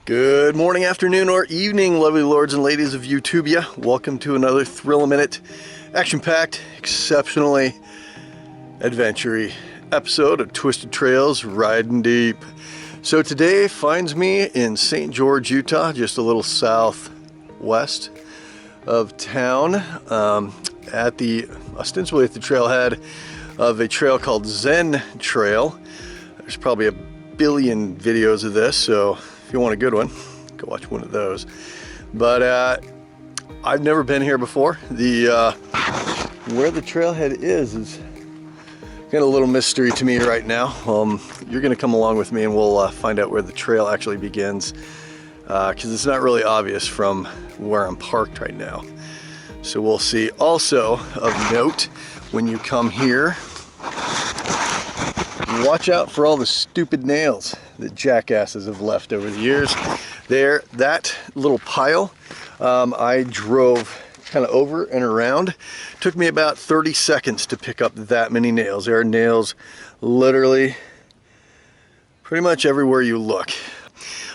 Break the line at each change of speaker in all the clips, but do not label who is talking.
Good morning, afternoon, or evening, lovely lords and ladies of YouTubia. Welcome to another thrill-a-minute, action-packed, exceptionally adventure-y episode of Twisted Trails Riding Deep. So today finds me in St. George, Utah, just a little southwest of town, ostensibly at the trailhead of a trail called Zen Trail. There's probably a billion videos of this, so if you want a good one, go watch one of those. But I've never been here before. Where the trailhead is got a little mystery to me right now. You're gonna come along with me and we'll find out where the trail actually begins, because it's not really obvious from where I'm parked right now. So we'll see. Also of note, when you come here, watch out for all the stupid nails that jackasses have left over the years. There, that little pile, I drove kind of over and around. Took me about 30 seconds to pick up that many nails. There are nails literally pretty much everywhere you look.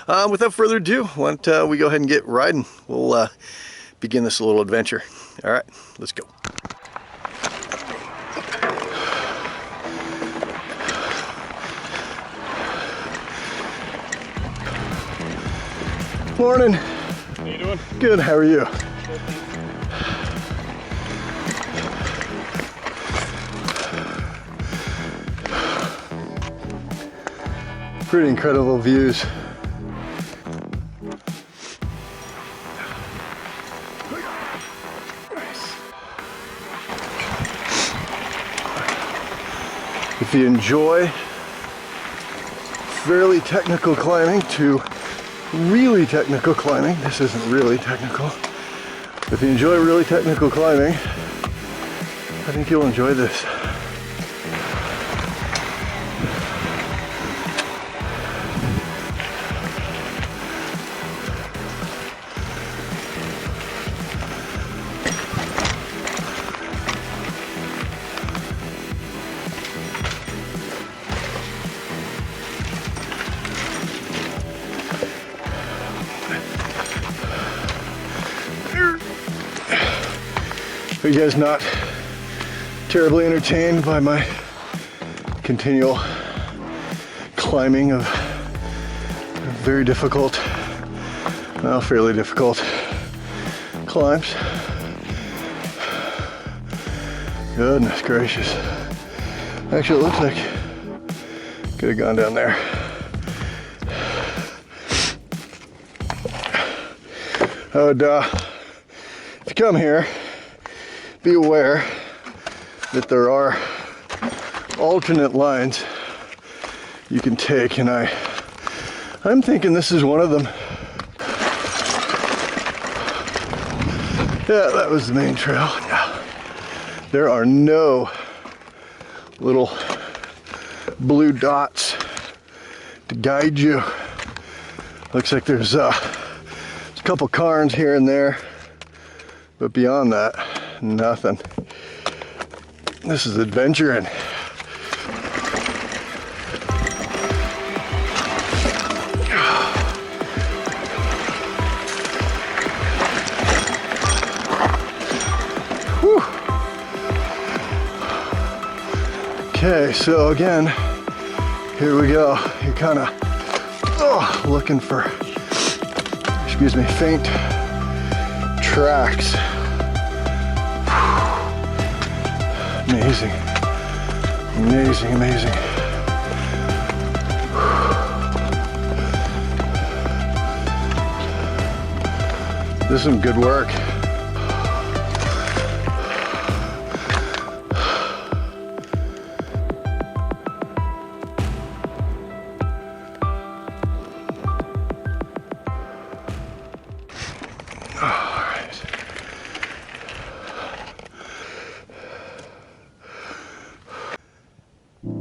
Without further ado, why don't we go ahead and get riding. We'll begin this little adventure. All right, let's go. Morning.
How you doing?
Good, how are you? Pretty incredible views. If you enjoy fairly technical climbing to really technical climbing, this isn't really technical. If you enjoy really technical climbing, I think you'll enjoy this. Are you guys not terribly entertained by my continual climbing of very difficult, well, fairly difficult climbs? Goodness gracious. Actually, it looks like I could have gone down there. I would, if you come here, be aware that there are alternate lines you can take, and I'm thinking this is one of them. Yeah, that was the main trail. Yeah. There are no little blue dots to guide you. Looks like there's a couple cairns here and there, but beyond that, nothing. This is adventuring. Whew. Okay, so again, here we go. You're kind of looking for, excuse me, faint tracks. Amazing, amazing, amazing. This is some good work.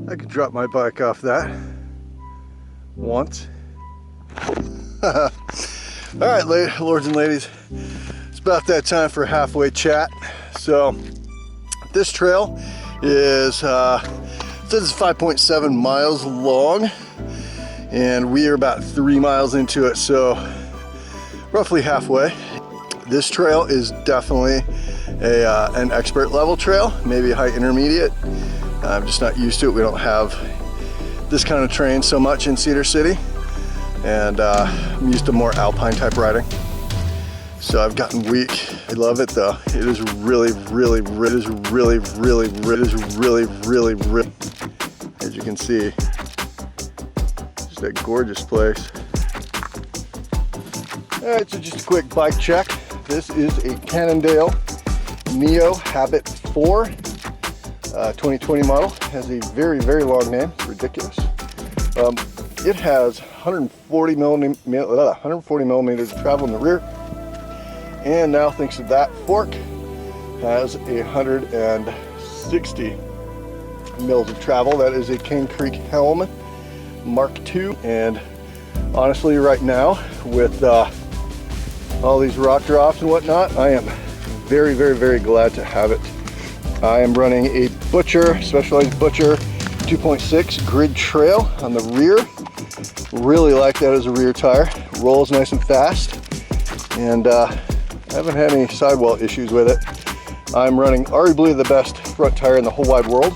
I could drop my bike off that once. All right, lords and ladies, it's about that time for a halfway chat. So this trail is, it says it's 5.7 miles long. and we are about 3 miles into it, so roughly halfway. This trail is definitely an expert level trail, maybe a high intermediate. I'm just not used to it. We don't have this kind of terrain so much in Cedar City, and I'm used to more alpine type riding. So I've gotten weak. I love it though. It is really, as you can see, just a gorgeous place. All right, so just a quick bike check. This is a Cannondale Neo Habit 4 2020 model. It has a very, very long name. It's ridiculous. It has 140 millimeters of travel in the rear, and now thanks to that fork, has 160 mils of travel. That is a Cane Creek Helm Mark II, and honestly, right now with all these rock drops and whatnot, I am very, very, very glad to have it. I am running a Butcher, Specialized Butcher 2.6 grid trail on the rear. Really like that as a rear tire. Rolls nice and fast, and I haven't had any sidewall issues with it. I'm running arguably the best front tire in the whole wide world,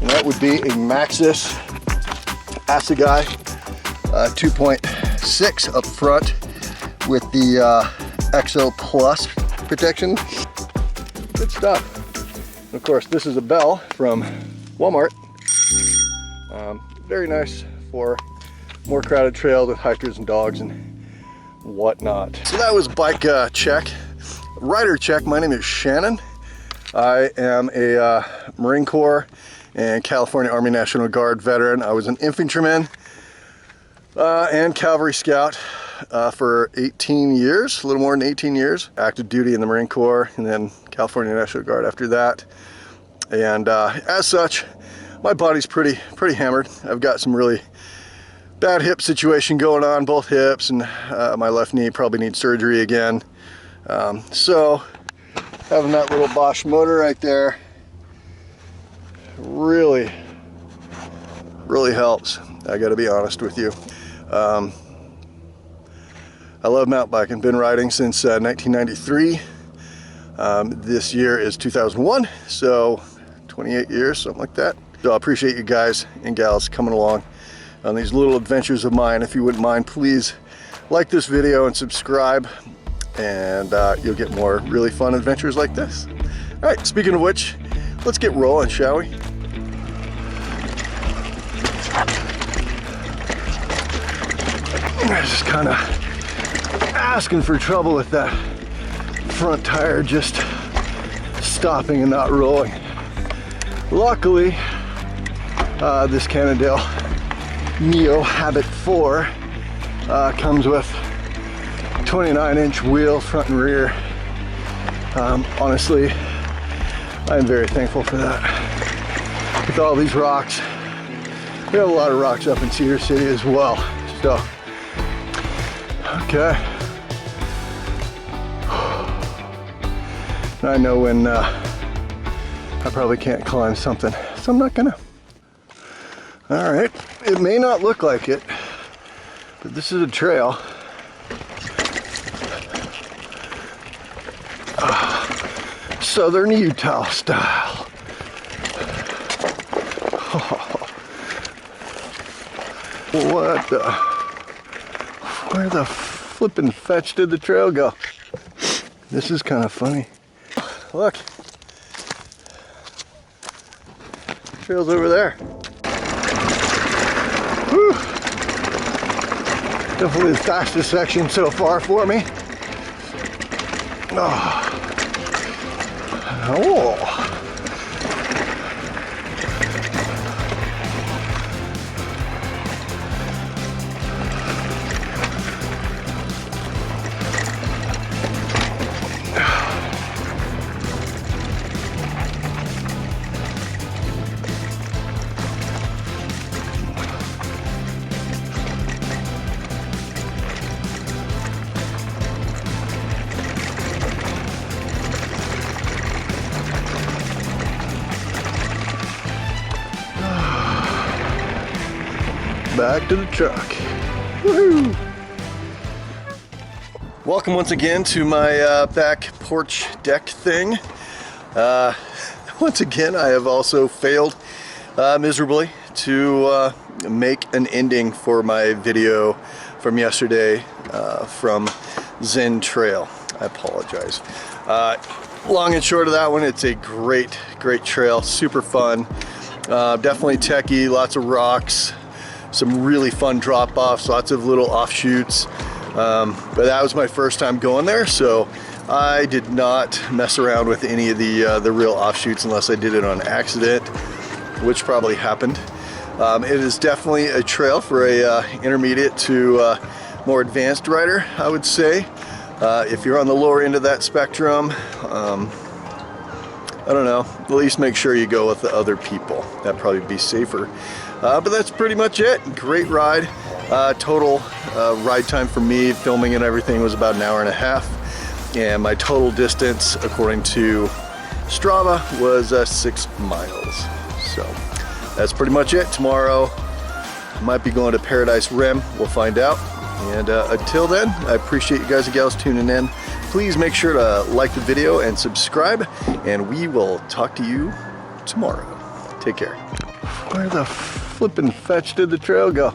and that would be a Maxxis Assegai 2.6 up front with the Exo Plus protection. Good stuff. And of course, this is a bell from Walmart. Very nice for more crowded trails with hikers and dogs and whatnot. So that was bike check. Rider check. My name is Shannon. I am a Marine Corps and California Army National Guard veteran. I was an infantryman and cavalry scout for 18 years, a little more than 18 years. Active duty in the Marine Corps and then California National Guard after that. And as such, my body's pretty hammered. I've got some really bad hip situation going on, both hips, and my left knee probably needs surgery again. So having that little Bosch motor right there really helps. I got to be honest with you. I love mountain biking. Been riding since 1993. This year is 2001, so 28 years, something like that. So I appreciate you guys and gals coming along on these little adventures of mine. If you wouldn't mind, please like this video and subscribe, and you'll get more really fun adventures like this. All right, speaking of which, let's get rolling, shall we? Just kind of asking for trouble with that front tire just stopping and not rolling. Luckily, this Cannondale Neo Habit 4 comes with 29-inch wheels, front and rear. Honestly, I'm very thankful for that. With all these rocks, we have a lot of rocks up in Cedar City as well. So, okay. I know when I probably can't climb something, so I'm not gonna. All right, it may not look like it, but this is a trail. Southern Utah style. What the? Where the flippin' fetch did the trail go? This is kind of funny. Look. Trail's over there. Whew. Definitely the fastest section so far for me. Oh. back to the truck. Woohoo! Welcome once again to my back porch deck thing. Once again, I have also failed miserably to make an ending for my video from yesterday from Zen Trail. I apologize. Long and short of that one, it's a great trail, super fun, definitely techie, lots of rocks, some really fun drop-offs, lots of little offshoots. But that was my first time going there, so I did not mess around with any of the real offshoots unless I did it on accident, which probably happened. It is definitely a trail for a intermediate to more advanced rider, I would say. If you're on the lower end of that spectrum, I don't know, at least make sure you go with the other people. That'd probably be safer. But that's pretty much it. Great ride. Total ride time for me, filming and everything, was about an hour and a half. And my total distance, according to Strava, was 6 miles. So that's pretty much it. Tomorrow, I might be going to Paradise Rim. We'll find out. And until then, I appreciate you guys and gals tuning in. Please make sure to like the video and subscribe, and we will talk to you tomorrow. Take care. Where the flippin' fetch did the trail go?